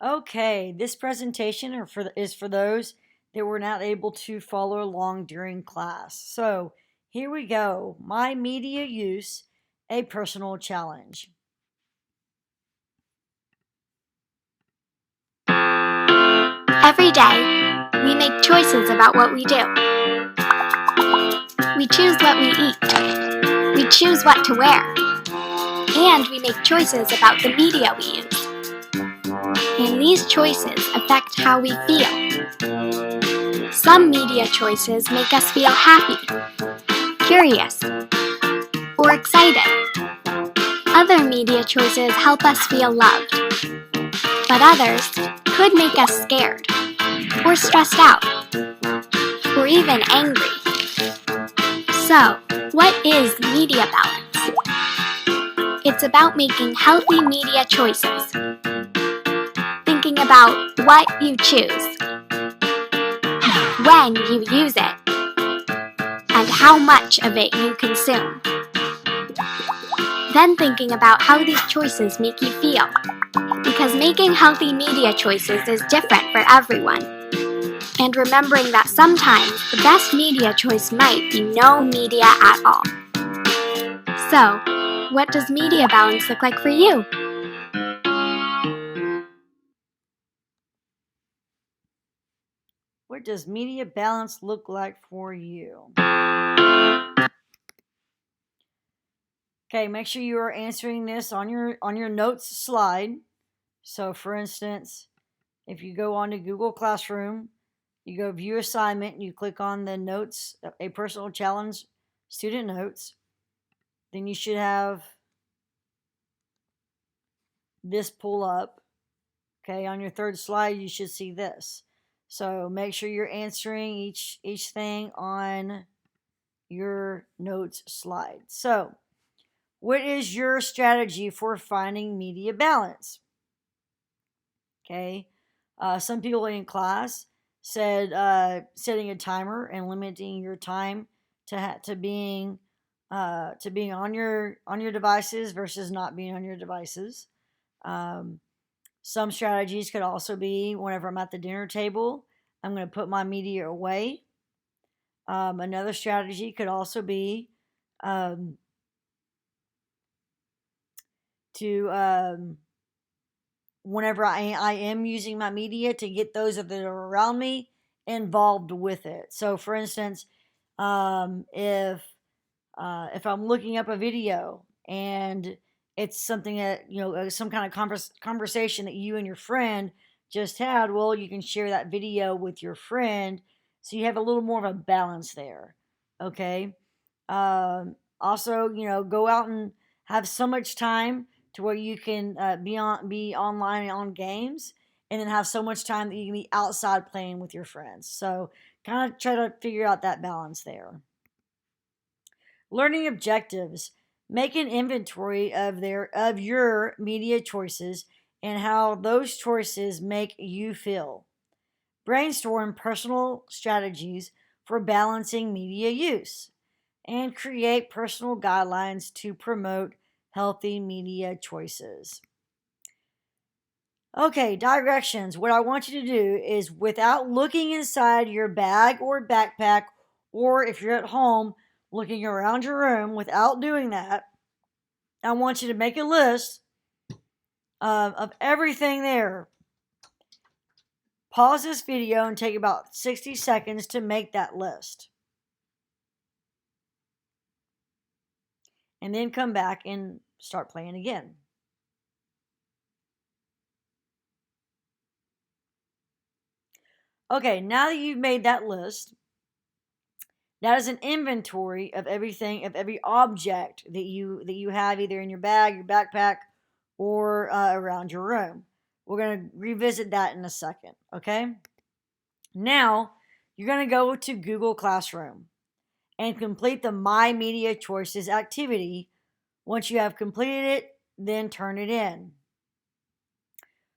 Okay, this presentation is for those that were not able to follow along during class. So here we go. My media use, a personal challenge. Every day, we make choices about what we do. We choose what we eat. We choose what to wear. And we make choices about the media we use. And these choices affect how we feel. Some media choices make us feel happy, curious, or excited. Other media choices help us feel loved. But others could make us scared, or stressed out, or even angry. So, what is media balance? It's about making healthy media choices. Thinking about what you choose, when you use it, and how much of it you consume. Then thinking about how these choices make you feel. Because making healthy media choices is different for everyone. And remembering that sometimes the best media choice might be no media at all. So, what does media balance look like for you? What does media balance look like for you? Okay, make sure you are answering this on your notes slide. So for instance, if you go onto Google Classroom, you go view assignment and you click on the notes, a personal challenge student notes, then you should have this pull up. Okay, on your third slide, you should see this. So make sure you're answering each thing on your notes slide. So, what is your strategy for finding media balance? Okay, some people in class said setting a timer and limiting your time to being on your devices versus not being on your devices. Um, some strategies could also be whenever I'm at the dinner table, I'm going to put my media away. Another strategy could also be um, to whenever I am using my media to get those that are around me involved with it. So, for instance, um, if if I'm looking up a video and it's something that some kind of conversation that you and your friend just had, well, you can share that video with your friend, so you have a little more of a balance there. Okay. Also, go out and have so much time to where you can be online on games, and then have so much time that you can be outside playing with your friends. So kind of try to figure out that balance there. Learning objectives. Make an inventory of your media choices and how those choices make you feel. Brainstorm personal strategies for balancing media use and create personal guidelines to promote healthy media choices. Okay, directions. What I want you to do is, without looking inside your bag or backpack, or if you're at home, looking around your room without doing that, I want you to make a list of everything there. Pause this video and take about 60 seconds to make that list. And then come back and start playing again. Okay, now that you've made that list, that is an inventory of everything, of every object that you have either in your bag, your backpack, or around your room. We're going to revisit that in a second, okay? Now, you're going to go to Google Classroom and complete the My Media Choices activity. Once you have completed it, then turn it in.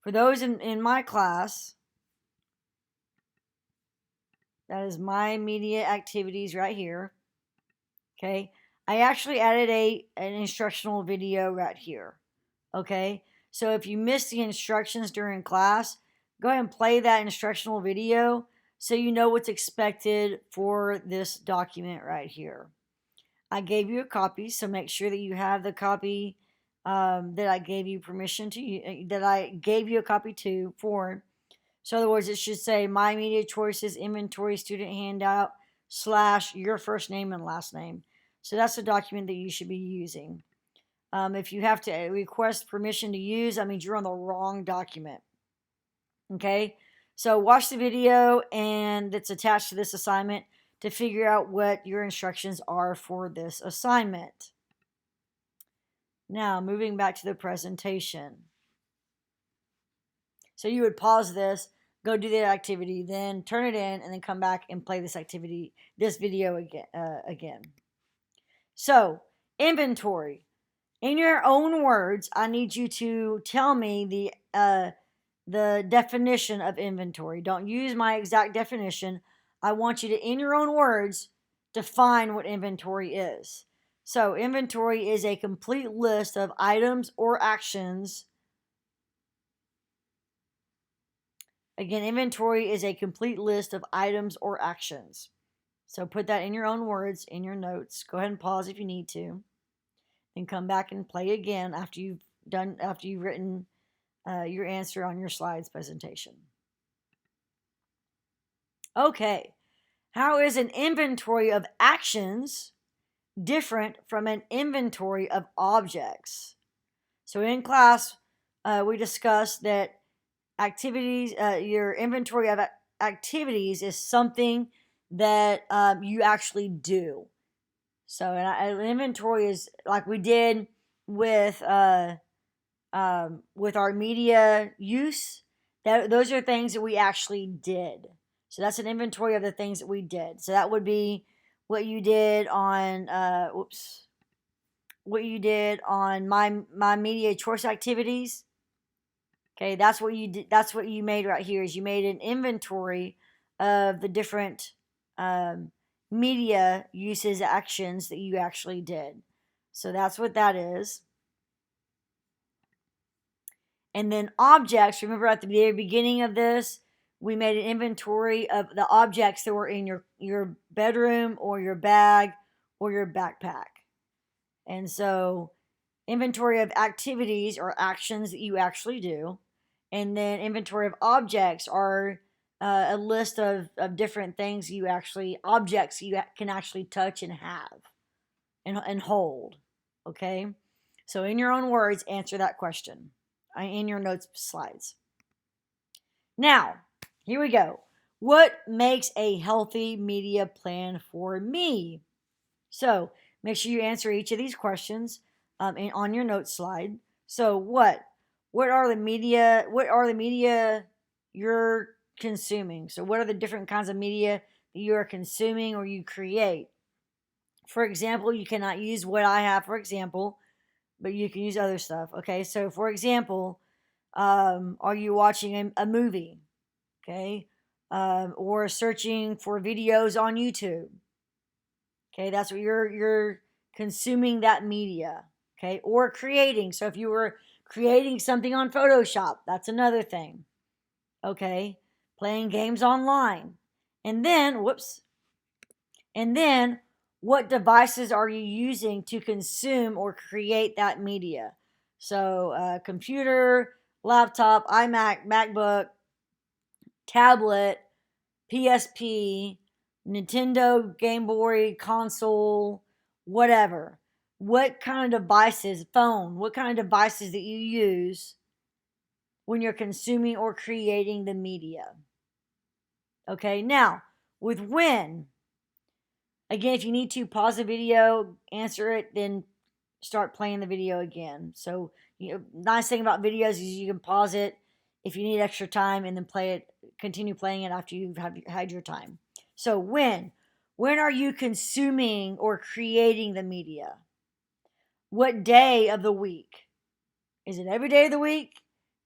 For those in my class, that is My Media Activities right here. Okay, I actually added an instructional video right here. Okay, So if you miss the instructions during class, go ahead and play that instructional video so you know what's expected for this document right here. I gave you a copy, so make sure that you have the copy that I gave you permission to, that I gave you a copy to for. So in other words, it should say My Media Choices Inventory Student Handout / your first name and last name. So that's the document that you should be using. If you have to request permission to use, that means you're on the wrong document. Okay, so watch the video and that's attached to this assignment to figure out what your instructions are for this assignment. Now, moving back to the presentation. So you would pause this, go do that activity, then turn it in, and then come back and play this video again. So, inventory. In your own words, I need you to tell me the definition of inventory. Don't use my exact definition. I want you to, in your own words, define what inventory is. So, inventory is a complete list of items or actions. Again, inventory is a complete list of items or actions. So, put that in your own words, in your notes. Go ahead and pause if you need to. Then come back and play again after you've written your answer on your slides presentation. Okay, how is an inventory of actions different from an inventory of objects? So in class, we discussed that activities, your inventory of activities is something that you actually do. So an inventory is like we did with our media use. Those are things that we actually did. So that's an inventory of the things that we did. So that would be what you did on my media choice activities. Okay, that's what you did. That's what you made right here. Is you made an inventory of the different media uses, actions that you actually did. So that's what that is. And then objects, remember at the very beginning of this, we made an inventory of the objects that were in your bedroom or your bag or your backpack. And so inventory of activities or actions that you actually do. And then inventory of objects are a list of different things objects you can actually touch and have and hold. Okay? So in your own words, answer that question in your notes slides. Now, here we go. What makes a healthy media plan for me? So make sure you answer each of these questions on your notes slide. So what are the media you're consuming? So what are the different kinds of media that you are consuming or you create? For example, you cannot use what I have, for example, but you can use other stuff. Okay, so for example, are you watching a movie? Okay, or searching for videos on YouTube? Okay, that's what you're consuming that media. Okay, or creating. So if you were creating something on Photoshop, that's another thing. Okay, playing games online. And then, what devices are you using to consume or create that media? So, computer, laptop, iMac, MacBook, tablet, PSP, Nintendo, Game Boy, console, whatever. What kind of devices, phone, what kind of devices that you use when you're consuming or creating the media? Okay, now, with when, again, if you need to pause the video, answer it, then start playing the video again. So, nice thing about videos is you can pause it if you need extra time and then continue playing it after you've had your time. So, when are you consuming or creating the media? What day of the week? Is it every day of the week?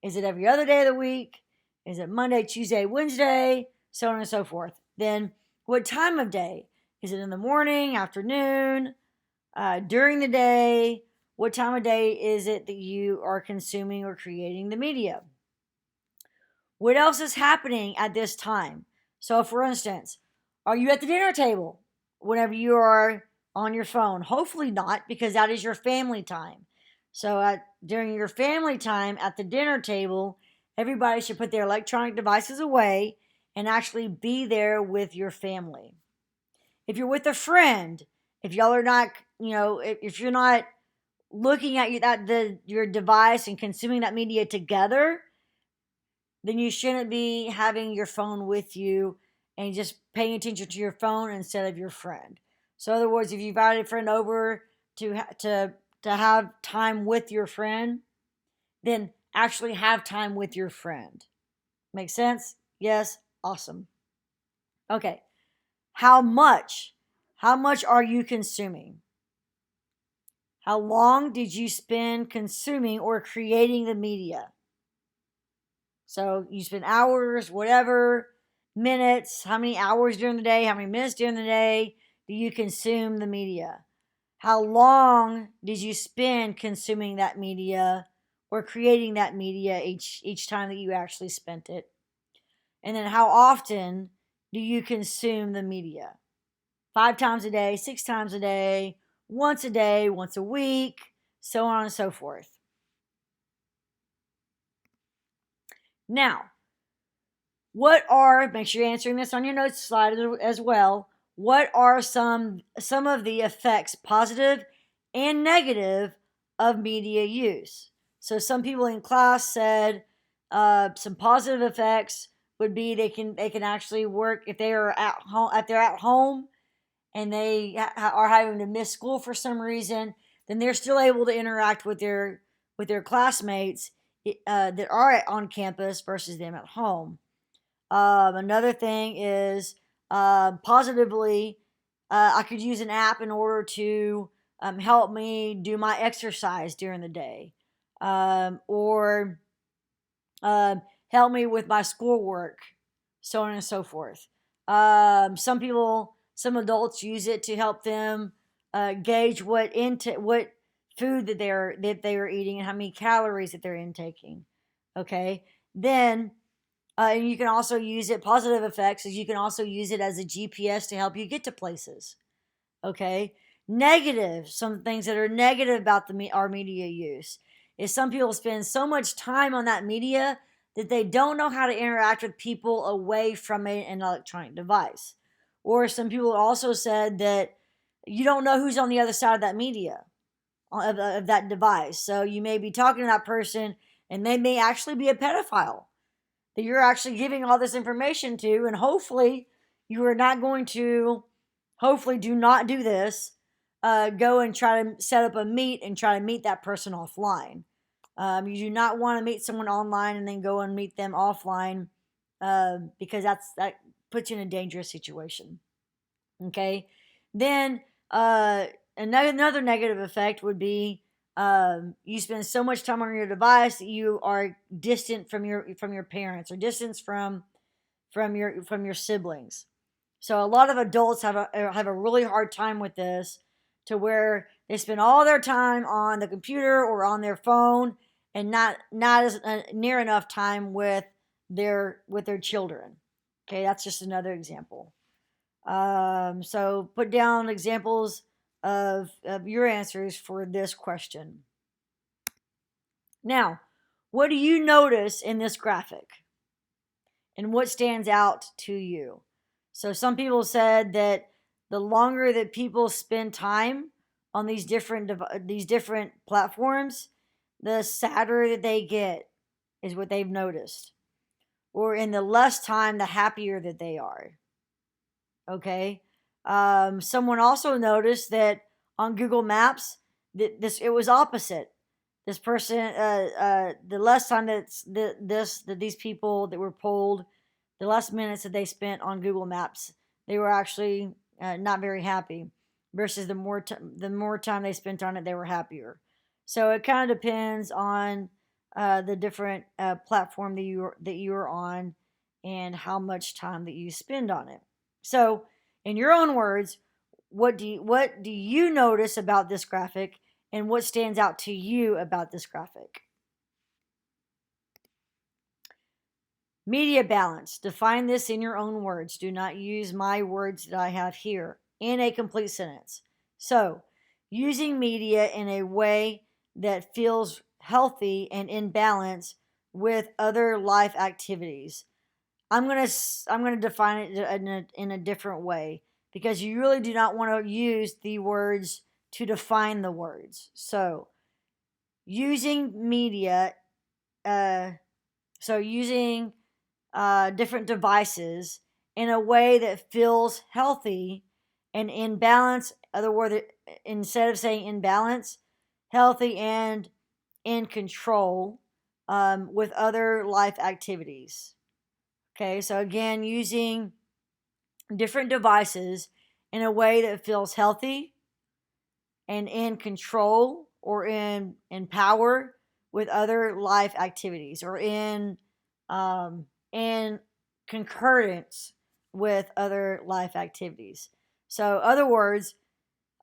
Is it every other day of the week? Is it Monday, Tuesday, Wednesday? So on and so forth. Then, what time of day? Is it in the morning, afternoon, during the day? what time of day is it that you are consuming or creating the media? What else is happening at this time? So, for instance, are you at the dinner table whenever you are on your phone? Hopefully not, because that is your family time. So, during your family time at the dinner table, everybody should put their electronic devices away and actually be there with your family. If you're with a friend, if y'all are not, if you're not looking at your device and consuming that media together, then you shouldn't be having your phone with you and just paying attention to your phone instead of your friend. So, in other words, if you invited a friend over to have time with your friend, then actually have time with your friend. Make sense? Yes? Awesome. Okay. How much? How much are you consuming? How long did you spend consuming or creating the media? So you spend hours, whatever, minutes, how many hours during the day, how many minutes during the day do you consume the media? How long did you spend consuming that media or creating that media each time that you actually spent it? And then how often do you consume the media? 5 times a day, 6 times a day, once a week, so on and so forth. Now, make sure you're answering this on your notes slide as well. What are some of the effects, positive and negative, of media use? So some people in class said some positive effects would be they can actually work if they are at home, if they're at home and they are having to miss school for some reason, then they're still able to interact with their classmates that are on campus versus them at home. Another thing is positively, I could use an app in order to help me do my exercise during the day, or help me with my schoolwork, so on and so forth. Some adults use it to help them gauge what food that they are eating and how many calories that they're intaking. Okay, then and you can also use it, positive effects, is you can also use it as a GPS to help you get to places. Okay. Negative, some things that are negative about our media use is some people spend so much time on that media that they don't know how to interact with people away from an electronic device. Or some people also said that you don't know who's on the other side of that media, of that device. So you may be talking to that person and they may actually be a pedophile that you're actually giving all this information to, and hopefully you are not going to, hopefully do not do this, go and try to set up a meet and try to meet that person offline. You do not want to meet someone online and then go and meet them offline, because that puts you in a dangerous situation. Okay, then another negative effect would be you spend so much time on your device that you are distant from your parents or distant from your siblings. So a lot of adults have a really hard time with this, to where they spend all their time on the computer or on their phone and not as near enough time with their children. Okay, that's just another example. So put down examples of your answers for this question. Now, what do you notice in this graphic? And what stands out to you? So some people said that the longer that people spend time on these different platforms, the sadder that they get, is what they've noticed. Or in the less time, the happier that they are. Okay. Someone also noticed that on Google Maps that it was opposite. This person, the less time that these people that were polled, the less minutes that they spent on Google Maps, they were actually not very happy. Versus the more time they spent on it, they were happier. So it kind of depends on the different platform that you are on and how much time that you spend on it. So, in your own words, what do you notice about this graphic, and what stands out to you about this graphic. Media balance. Define this in your own words. Do not use my words that I have here in a complete sentence. So, using media in a way that feels healthy and in balance with other life activities. I'm gonna define it in a different way because you really do not want to use the words to define the words. So, using media, uh, using different devices in a way that feels healthy and in balance. Other word, instead of saying in balance, healthy and in control with other life activities. Okay, so again, using different devices in a way that feels healthy and in control or in power with other life activities or in concurrence with other life activities. So, other words,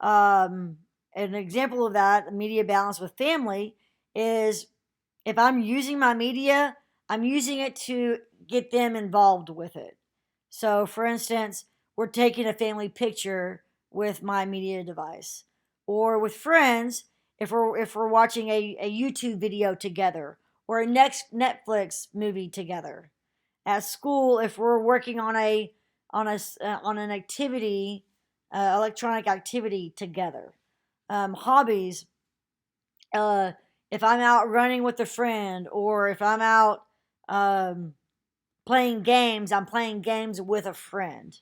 an example of that, media balance with family, is if I'm using my media, I'm using it to get them involved with it. So, for instance, we're taking a family picture with my media device, or with friends if we're watching a YouTube video together, or a next Netflix movie together. At school, if we're working on an activity, electronic activity together. Hobbies. Uh, if I'm out running with a friend, or if I'm out um, playing games, I'm playing games with a friend.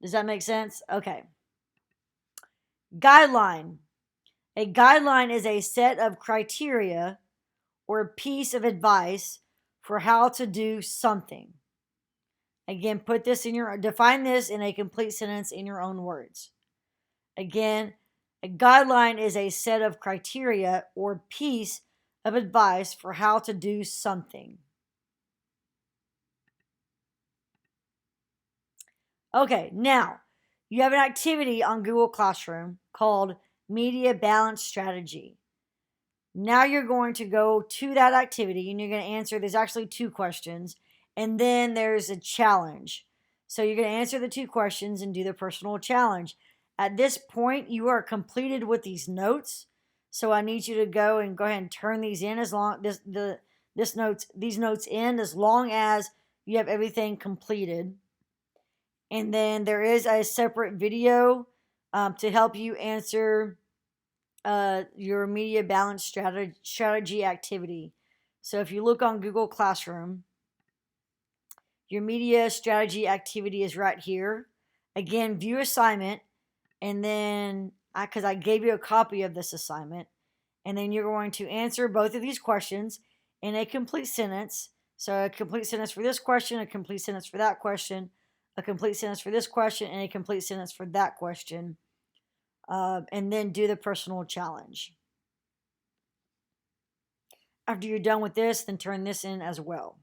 Does that make sense? Okay. Guideline. A guideline is a set of criteria or a piece of advice for how to do something. Again, define this in a complete sentence in your own words. Again, a guideline is a set of criteria or piece of advice for how to do something. Okay, now you have an activity on Google Classroom called Media Balance Strategy. Now you're going to go to that activity and you're going to answer. There's actually 2 questions, and then there's a challenge. So you're going to answer the 2 questions and do the personal challenge. At this point, you are completed with these notes. So I need you to go ahead and turn these in these notes in as long as you have everything completed. And then there is a separate video to help you answer your media balance strategy activity. So if you look on Google Classroom, your media strategy activity is right here. Again, view assignment, and then because I gave you a copy of this assignment, and then you're going to answer both of these questions in a complete sentence. So a complete sentence for this question, a complete sentence for that question, a complete sentence for this question, and a complete sentence for that question. And then do the personal challenge. After you're done with this, then turn this in as well.